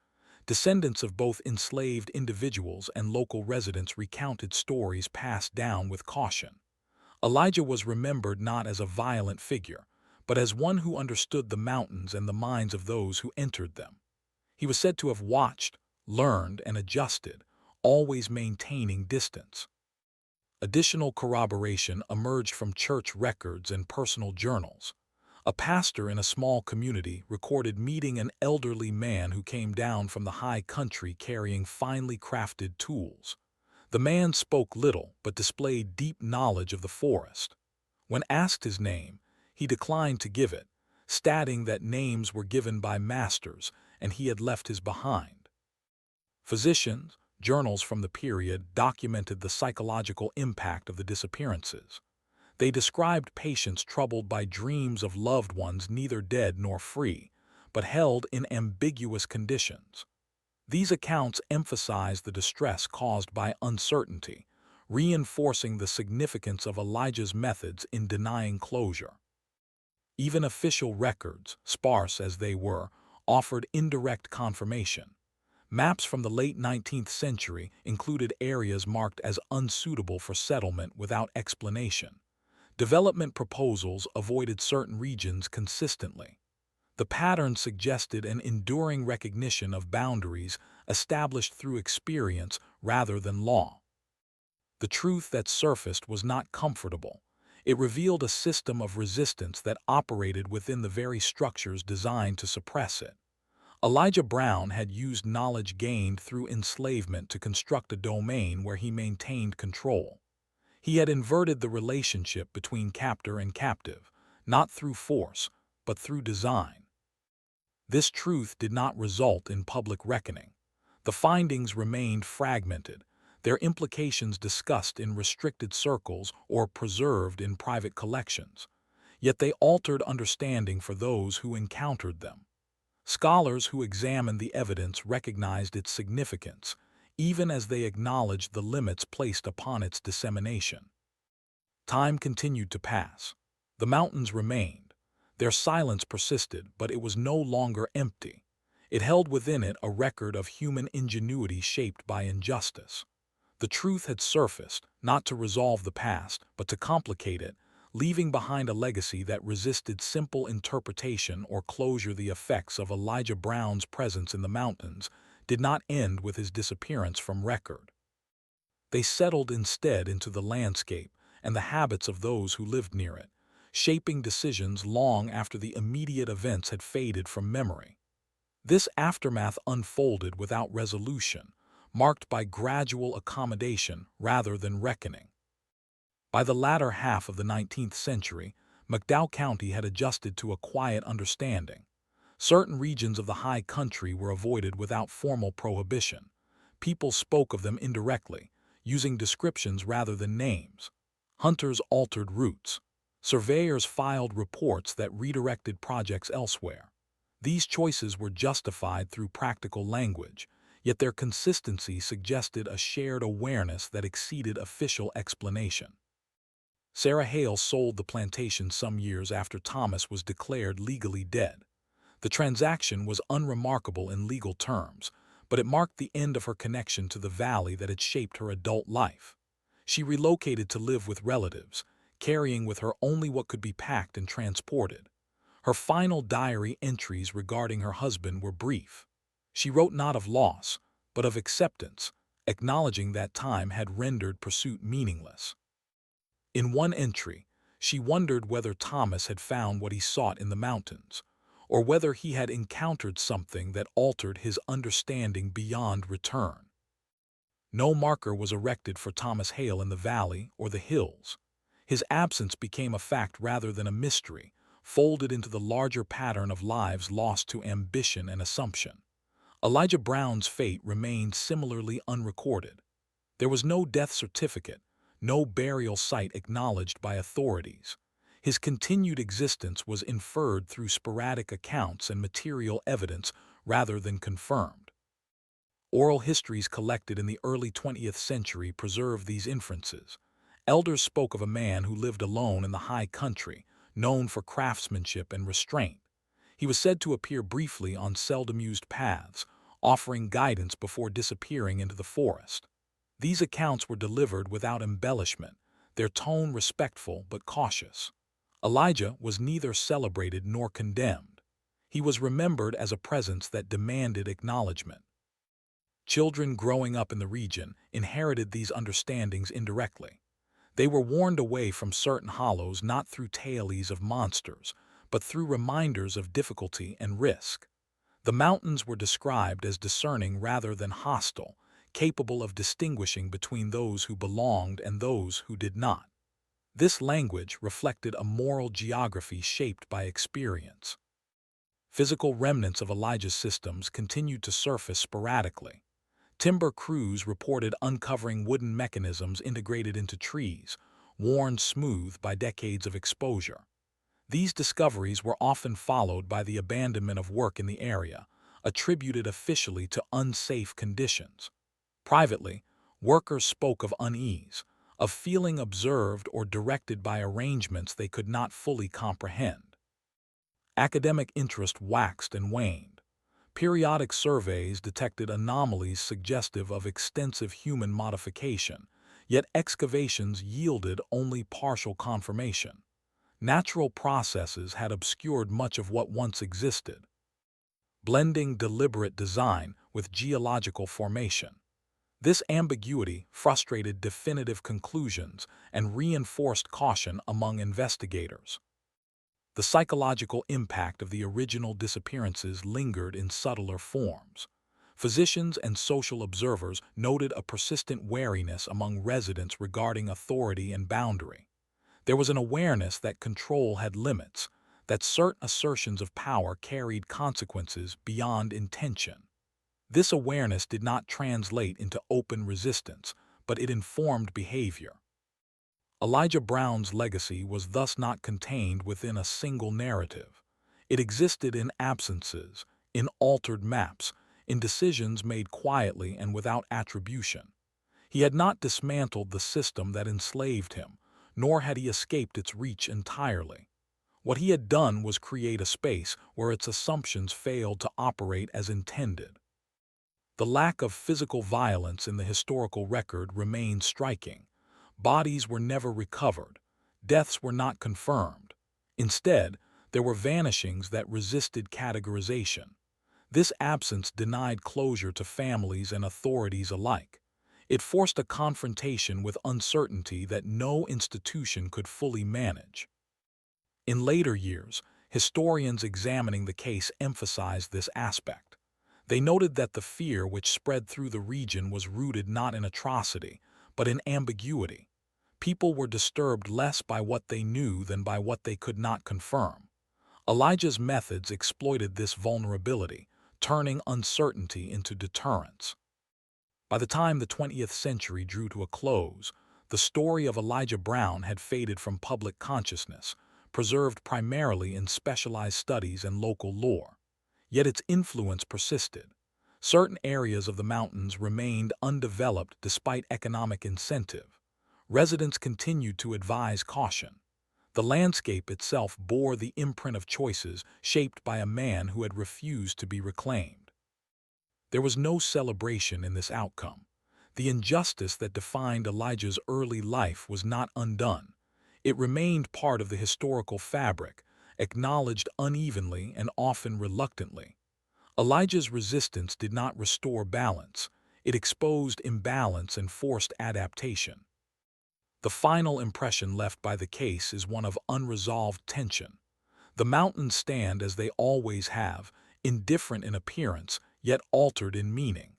Descendants of both enslaved individuals and local residents recounted stories passed down with caution. Elijah was remembered not as a violent figure, but as one who understood the mountains and the minds of those who entered them. He was said to have watched, learned, and adjusted, always maintaining distance. Additional corroboration emerged from church records and personal journals. A pastor in a small community recorded meeting an elderly man who came down from the high country carrying finely crafted tools. The man spoke little but displayed deep knowledge of the forest. When asked his name, he declined to give it, stating that names were given by masters and he had left his behind. Physicians, journals from the period documented the psychological impact of the disappearances. They described patients troubled by dreams of loved ones neither dead nor free, but held in ambiguous conditions. These accounts emphasize the distress caused by uncertainty, reinforcing the significance of Elijah's methods in denying closure. Even official records, sparse as they were, offered indirect confirmation. Maps from the late 19th century included areas marked as unsuitable for settlement without explanation. Development proposals avoided certain regions consistently. The pattern suggested an enduring recognition of boundaries established through experience rather than law. The truth that surfaced was not comfortable. It revealed a system of resistance that operated within the very structures designed to suppress it. Elijah Brown had used knowledge gained through enslavement to construct a domain where he maintained control. He had inverted the relationship between captor and captive, not through force, but through design. This truth did not result in public reckoning. The findings remained fragmented, their implications discussed in restricted circles or preserved in private collections. Yet they altered understanding for those who encountered them. Scholars who examined the evidence recognized its significance, even as they acknowledged the limits placed upon its dissemination. Time continued to pass. The mountains remained. Their silence persisted, but it was no longer empty. It held within it a record of human ingenuity shaped by injustice. The truth had surfaced, not to resolve the past, but to complicate it, leaving behind a legacy that resisted simple interpretation or closure. The effects of Elijah Brown's presence in the mountains did not end with his disappearance from record. They settled instead into the landscape and the habits of those who lived near it, shaping decisions long after the immediate events had faded from memory. This aftermath unfolded without resolution, marked by gradual accommodation rather than reckoning. By the latter half of the 19th century, McDowell County had adjusted to a quiet understanding. Certain regions of the high country were avoided without formal prohibition. People spoke of them indirectly, using descriptions rather than names. Hunters altered routes. Surveyors filed reports that redirected projects elsewhere. These choices were justified through practical language, yet their consistency suggested a shared awareness that exceeded official explanation. Sarah Hale sold the plantation some years after Thomas was declared legally dead. The transaction was unremarkable in legal terms, but it marked the end of her connection to the valley that had shaped her adult life. She relocated to live with relatives, carrying with her only what could be packed and transported. Her final diary entries regarding her husband were brief. She wrote not of loss, but of acceptance, acknowledging that time had rendered pursuit meaningless. In one entry, she wondered whether Thomas had found what he sought in the mountains, or whether he had encountered something that altered his understanding beyond return. No marker was erected for Thomas Hale in the valley or the hills. His absence became a fact rather than a mystery, folded into the larger pattern of lives lost to ambition and assumption. Elijah Brown's fate remained similarly unrecorded. There was no death certificate, no burial site acknowledged by authorities. His continued existence was inferred through sporadic accounts and material evidence rather than confirmed. Oral histories collected in the early 20th century preserve these inferences. Elders spoke of a man who lived alone in the high country, known for craftsmanship and restraint. He was said to appear briefly on seldom-used paths, offering guidance before disappearing into the forest. These accounts were delivered without embellishment, their tone respectful but cautious. Elijah was neither celebrated nor condemned. He was remembered as a presence that demanded acknowledgement. Children growing up in the region inherited these understandings indirectly. They were warned away from certain hollows not through tales of monsters, but through reminders of difficulty and risk. The mountains were described as discerning rather than hostile, capable of distinguishing between those who belonged and those who did not. This language reflected a moral geography shaped by experience. Physical remnants of Elijah's systems continued to surface sporadically. Timber crews reported uncovering wooden mechanisms integrated into trees, worn smooth by decades of exposure. These discoveries were often followed by the abandonment of work in the area, attributed officially to unsafe conditions. Privately, workers spoke of unease, of feeling observed or directed by arrangements they could not fully comprehend. Academic interest waxed and waned. Periodic surveys detected anomalies suggestive of extensive human modification, yet excavations yielded only partial confirmation. Natural processes had obscured much of what once existed, blending deliberate design with geological formation. This ambiguity frustrated definitive conclusions and reinforced caution among investigators. The psychological impact of the original disappearances lingered in subtler forms. Physicians and social observers noted a persistent wariness among residents regarding authority and boundary. There was an awareness that control had limits, that certain assertions of power carried consequences beyond intention. This awareness did not translate into open resistance, but it informed behavior. Elijah Brown's legacy was thus not contained within a single narrative. It existed in absences, in altered maps, in decisions made quietly and without attribution. He had not dismantled the system that enslaved him, nor had he escaped its reach entirely. What he had done was create a space where its assumptions failed to operate as intended. The lack of physical violence in the historical record remained striking. Bodies were never recovered. Deaths were not confirmed. Instead, there were vanishings that resisted categorization. This absence denied closure to families and authorities alike. It forced a confrontation with uncertainty that no institution could fully manage. In later years, historians examining the case emphasized this aspect. They noted that the fear which spread through the region was rooted not in atrocity, but in ambiguity. People were disturbed less by what they knew than by what they could not confirm. Elijah's methods exploited this vulnerability, turning uncertainty into deterrence. By the time the 20th century drew to a close, the story of Elijah Brown had faded from public consciousness, preserved primarily in specialized studies and local lore. Yet its influence persisted. Certain areas of the mountains remained undeveloped despite economic incentive. Residents continued to advise caution. The landscape itself bore the imprint of choices shaped by a man who had refused to be reclaimed. There was no celebration in this outcome. The injustice that defined Elijah's early life was not undone. It remained part of the historical fabric, acknowledged unevenly and often reluctantly. Elijah's resistance did not restore balance. It exposed imbalance and forced adaptation. The final impression left by the case is one of unresolved tension. The mountains stand as they always have, indifferent in appearance, yet altered in meaning.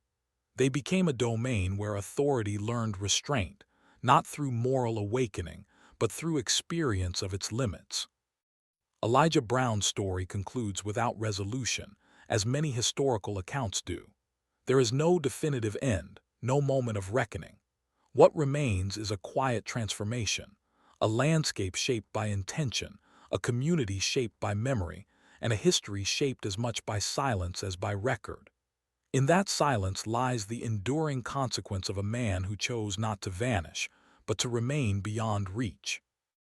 They became a domain where authority learned restraint, not through moral awakening, but through experience of its limits. Elijah Brown's story concludes without resolution, as many historical accounts do. There is no definitive end, no moment of reckoning. What remains is a quiet transformation, a landscape shaped by intention, a community shaped by memory, and a history shaped as much by silence as by record. In that silence lies the enduring consequence of a man who chose not to vanish, but to remain beyond reach.